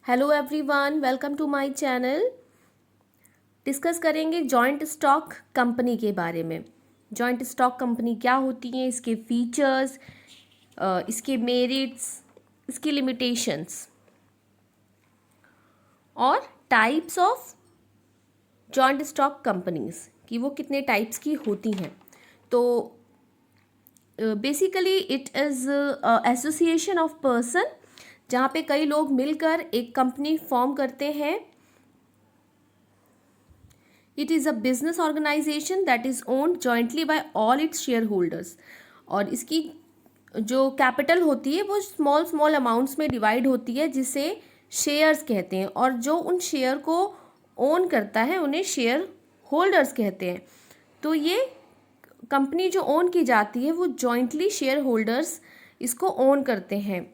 Hello everyone, welcome to my channel. Discuss करेंगे joint stock company के बारे में। जॉइंट स्टॉक कंपनी क्या होती है, इसके फीचर्स, इसके मेरिट्स, इसकी लिमिटेशंस और types of joint stock companies कि वो कितने टाइप्स की होती हैं। तो basically it is association of person जहाँ पे कई लोग मिलकर एक कंपनी फॉर्म करते हैं। It is a business organization that is owned jointly by all its shareholders। और इसकी जो कैपिटल होती है वो स्मॉल स्मॉल अमाउंट्स में डिवाइड होती है जिसे शेयर्स कहते हैं, और जो उन शेयर को ओन करता है उन्हें शेयर होल्डर्स कहते हैं। तो ये कंपनी जो ओन की जाती है वो जॉइंटली शेयर होल्डर्स इसको ओन करते हैं।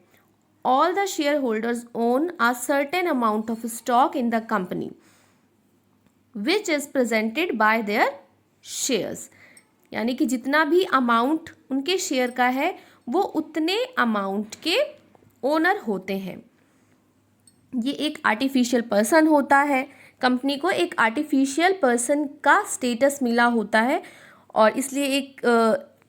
All the share holders own a certain amount of stock in the company which is presented by there shares. यानी कि जितना भी अमाउंट उनके शेयर का है वो उतने अमाउंट के ओनर होते हैं। ये एक आर्टिफिशियल पर्सन होता है, कंपनी को एक आर्टिफिशियल पर्सन का स्टेटस मिला होता है, और इसलिए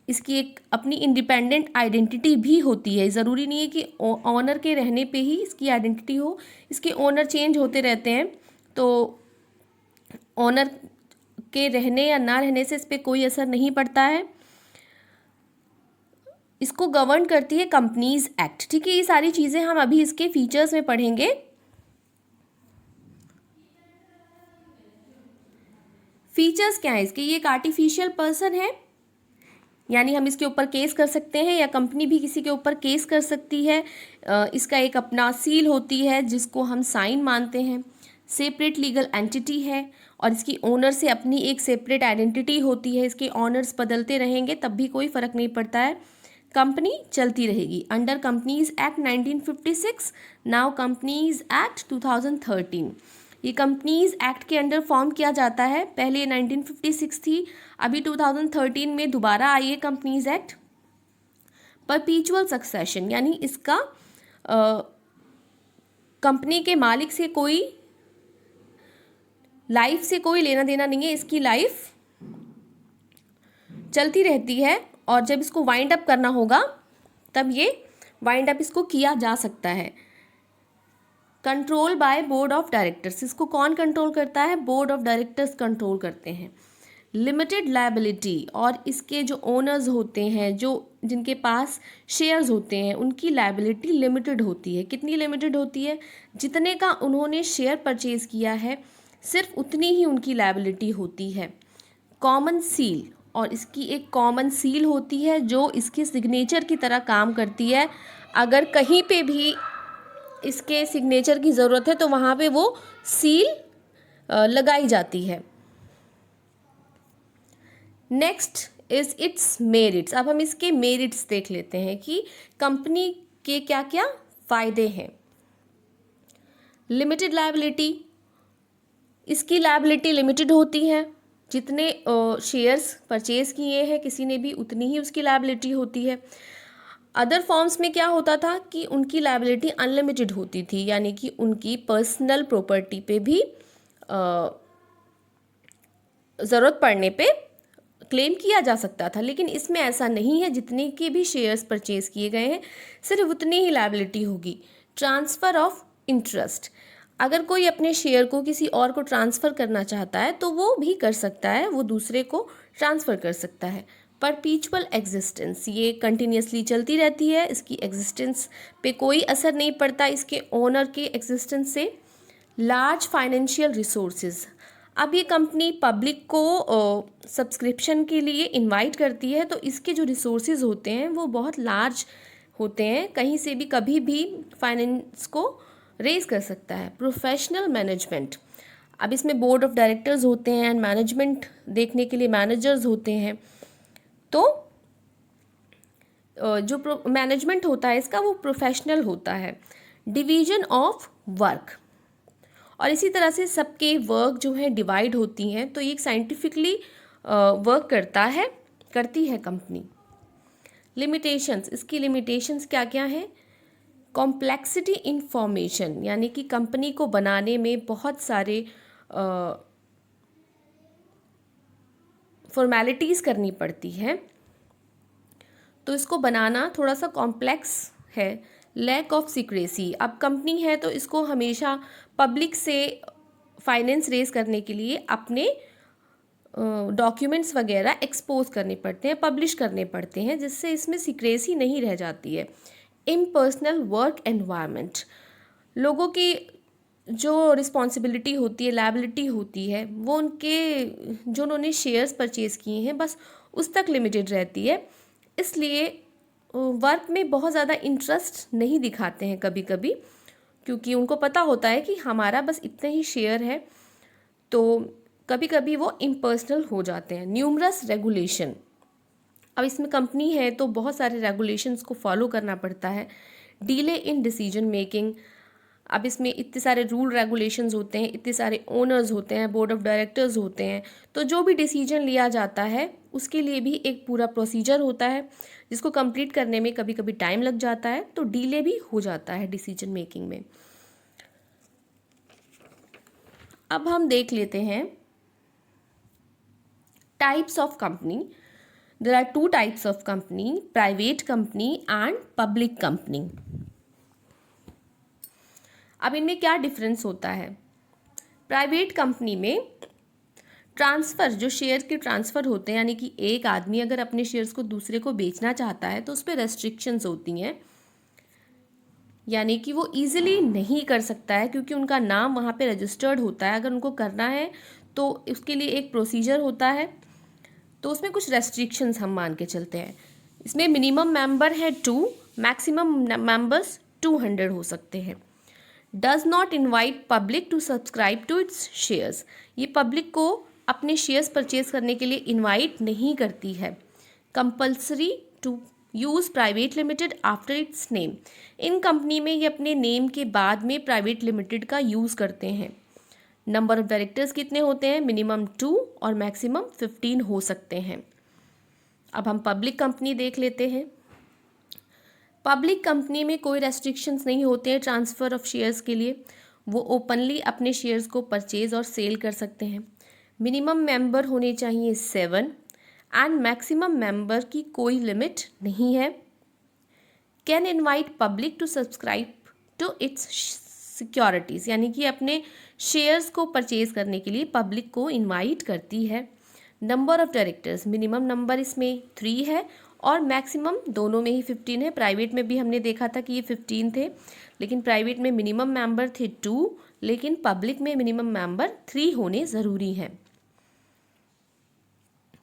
इसकी एक अपनी इंडिपेंडेंट आइडेंटिटी भी होती है। ज़रूरी नहीं है कि ओनर के रहने पे ही इसकी आइडेंटिटी हो, इसके ओनर चेंज होते रहते हैं। तो ओनर के रहने या ना रहने से इस पर कोई असर नहीं पड़ता है। इसको गवर्न करती है कंपनीज एक्ट। ठीक है, ये सारी चीज़ें हम अभी इसके फीचर्स में पढ़ेंगे। फीचर्स क्या है इसके? ये एक आर्टिफिशियल पर्सन है, यानी हम इसके ऊपर केस कर सकते हैं या कंपनी भी किसी के ऊपर केस कर सकती है। इसका एक अपना सील होती है जिसको हम साइन मानते हैं। सेपरेट लीगल एंटिटी है और इसकी ओनर से अपनी एक सेपरेट आइडेंटिटी होती है। इसके ऑनर्स बदलते रहेंगे तब भी कोई फ़र्क नहीं पड़ता है, कंपनी चलती रहेगी। Under companies act 1956, now companies act 2013। ये कंपनीज एक्ट के अंडर फॉर्म किया जाता है। पहले 1956 थी, अभी 2013 में दोबारा आई है कंपनीज एक्ट। परपीचुअल सक्सेशन, यानी इसका कंपनी के मालिक से कोई लाइफ से कोई लेना देना नहीं है, इसकी लाइफ चलती रहती है और जब इसको वाइंड अप करना होगा तब ये वाइंड अप इसको किया जा सकता है। Control by board of directors, इसको कौन कंट्रोल करता है? बोर्ड ऑफ डायरेक्टर्स कंट्रोल करते हैं। लिमिटेड लायबिलिटी, और इसके जो ओनर्स होते हैं, जो जिनके पास शेयर्स होते हैं, उनकी लायबिलिटी लिमिटेड होती है। कितनी लिमिटेड होती है? जितने का उन्होंने शेयर परचेज किया है सिर्फ उतनी ही उनकी लायबिलिटी होती है। कॉमन सील, और इसकी एक कॉमन सील होती है जो इसके सिग्नेचर की तरह काम करती है। अगर कहीं पे भी इसके सिग्नेचर की ज़रूरत है तो वहाँ पे वो सील लगाई जाती है। Next is it's merits. अब हम इसके मेरिट्स देख लेते हैं कि कंपनी के क्या क्या फ़ायदे हैं। लिमिटेड लायबिलिटी, इसकी लायबिलिटी लिमिटेड होती है। जितने शेयर्स परचेज किए हैं किसी ने भी उतनी ही उसकी लायबिलिटी होती है। अदर फॉर्म्स में क्या होता था कि उनकी लायबिलिटी अनलिमिटेड होती थी, यानी कि उनकी पर्सनल प्रॉपर्टी पे भी ज़रूरत पड़ने पे क्लेम किया जा सकता था, लेकिन इसमें ऐसा नहीं है। जितने के भी शेयर्स परचेज किए गए हैं सिर्फ उतनी ही लायबिलिटी होगी। ट्रांसफ़र ऑफ इंटरेस्ट, अगर कोई अपने शेयर को किसी और को ट्रांसफ़र करना चाहता है तो वो भी कर सकता है, वो दूसरे को ट्रांसफ़र कर सकता है। परपीचुअल एग्जिस्टेंस, ये कंटिन्यूसली चलती रहती है, इसकी एग्जिस्टेंस पे कोई असर नहीं पड़ता इसके ओनर के एग्जिस्टेंस से। लार्ज फाइनेंशियल रिसोर्सेज, अब ये कंपनी पब्लिक को सब्सक्रिप्शन के लिए इनवाइट करती है तो इसके जो रिसोर्सेज होते हैं वो बहुत लार्ज होते हैं, कहीं से भी कभी भी फाइनेंस को रेज कर सकता है। प्रोफेशनल मैनेजमेंट, अब इसमें बोर्ड ऑफ डायरेक्टर्स होते हैं एंड मैनेजमेंट देखने के लिए मैनेजर्स होते हैं। तो जो मैनेजमेंट होता है इसका वो प्रोफेशनल होता है। डिवीजन ऑफ वर्क, और इसी तरह से सबके वर्क जो है डिवाइड होती हैं, तो ये एक साइंटिफिकली वर्क करती है कंपनी। लिमिटेशंस, इसकी लिमिटेशंस क्या क्या हैं? कॉम्प्लेक्सिटी इन फॉर्मेशन, यानी कि कंपनी को बनाने में बहुत सारे फॉर्मेलिटीज़ करनी पड़ती है, तो इसको बनाना थोड़ा सा कॉम्प्लेक्स है। लैक ऑफ सीक्रेसी, अब कंपनी है तो इसको हमेशा पब्लिक से फाइनेंस रेज करने के लिए अपने डॉक्यूमेंट्स वगैरह एक्सपोज करने पड़ते हैं, पब्लिश करने पड़ते हैं, जिससे इसमें सीक्रेसी नहीं रह जाती है। इम्पर्सनल वर्क एनवायरनमेंट, लोगों की जो रिस्पॉन्सिबिलिटी होती है, लायबिलिटी होती है, वो उनके जो उन्होंने शेयर्स परचेज़ किए हैं बस उस तक लिमिटेड रहती है। इसलिए वर्क में बहुत ज़्यादा इंटरेस्ट नहीं दिखाते हैं कभी कभी, क्योंकि उनको पता होता है कि हमारा बस इतने ही शेयर है, तो कभी कभी वो इम्पर्सनल हो जाते हैं। न्यूमरस रेगुलेशन, अब इसमें कंपनी है तो बहुत सारे रेगुलेशंस को फॉलो करना पड़ता है। डिले इन डिसीजन मेकिंग, अब इसमें इतने सारे रूल रेगुलेशंस होते हैं, इतने सारे ओनर्स होते हैं, बोर्ड ऑफ डायरेक्टर्स होते हैं, तो जो भी डिसीजन लिया जाता है उसके लिए भी एक पूरा प्रोसीजर होता है, जिसको कंप्लीट करने में कभी कभी टाइम लग जाता है, तो डिले भी हो जाता है डिसीजन मेकिंग में। अब हम देख लेते हैं types of company. There are 2 types of company, private company and public company. अब इनमें क्या डिफरेंस होता है? प्राइवेट कंपनी में ट्रांसफ़र, जो शेयर के ट्रांसफ़र होते हैं, यानी कि एक आदमी अगर अपने शेयर्स को दूसरे को बेचना चाहता है तो उस पर रेस्ट्रिक्शंस होती हैं, यानी कि वो ईजिली नहीं कर सकता है, क्योंकि उनका नाम वहाँ पे रजिस्टर्ड होता है। अगर उनको करना है तो उसके लिए एक प्रोसीजर होता है, तो उसमें कुछ रेस्ट्रिक्शंस हम मान के चलते हैं। इसमें मिनिमम मेंबर है 2, मैक्सिमम मेंबर्स 200 हो सकते हैं। Does not invite public to subscribe to its shares, ये पब्लिक को अपने शेयर्स परचेज करने के लिए इन्वाइट नहीं करती है। Compulsory to use private limited after its name, इन कंपनी में ये अपने नेम के बाद में प्राइवेट लिमिटेड का यूज़ करते हैं। नंबर ऑफ डायरेक्टर्स कितने होते हैं? मिनिमम 2 और मैक्सिमम 15 हो सकते हैं। अब हम पब्लिक कंपनी देख लेते हैं। पब्लिक कंपनी में कोई रेस्ट्रिक्शंस नहीं होते हैं ट्रांसफ़र ऑफ शेयर्स के लिए, वो ओपनली अपने शेयर्स को परचेज और सेल कर सकते हैं। मिनिमम मेंबर होने चाहिए 7 एंड मैक्सिमम मेंबर की कोई लिमिट नहीं है। Can invite public to subscribe to its securities, यानी कि अपने शेयर्स को परचेज करने के लिए पब्लिक को इनवाइट करती है। Number of directors, minimum number इसमें 3 है और मैक्सिमम दोनों में ही 15 है। प्राइवेट में भी हमने देखा था कि ये 15 थे, लेकिन प्राइवेट में मिनिमम मेंबर थे 2, लेकिन पब्लिक में मिनिमम मेंबर 3 होने ज़रूरी हैं।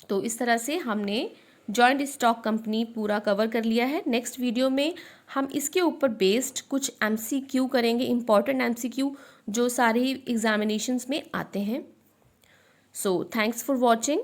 तो इस तरह से हमने जॉइंट स्टॉक कंपनी पूरा कवर कर लिया है। नेक्स्ट वीडियो में हम इसके ऊपर बेस्ड कुछ MCQ करेंगे, इम्पॉर्टेंट MCQ जो सारे एग्जामिनेशंस में आते हैं। So thanks for watching.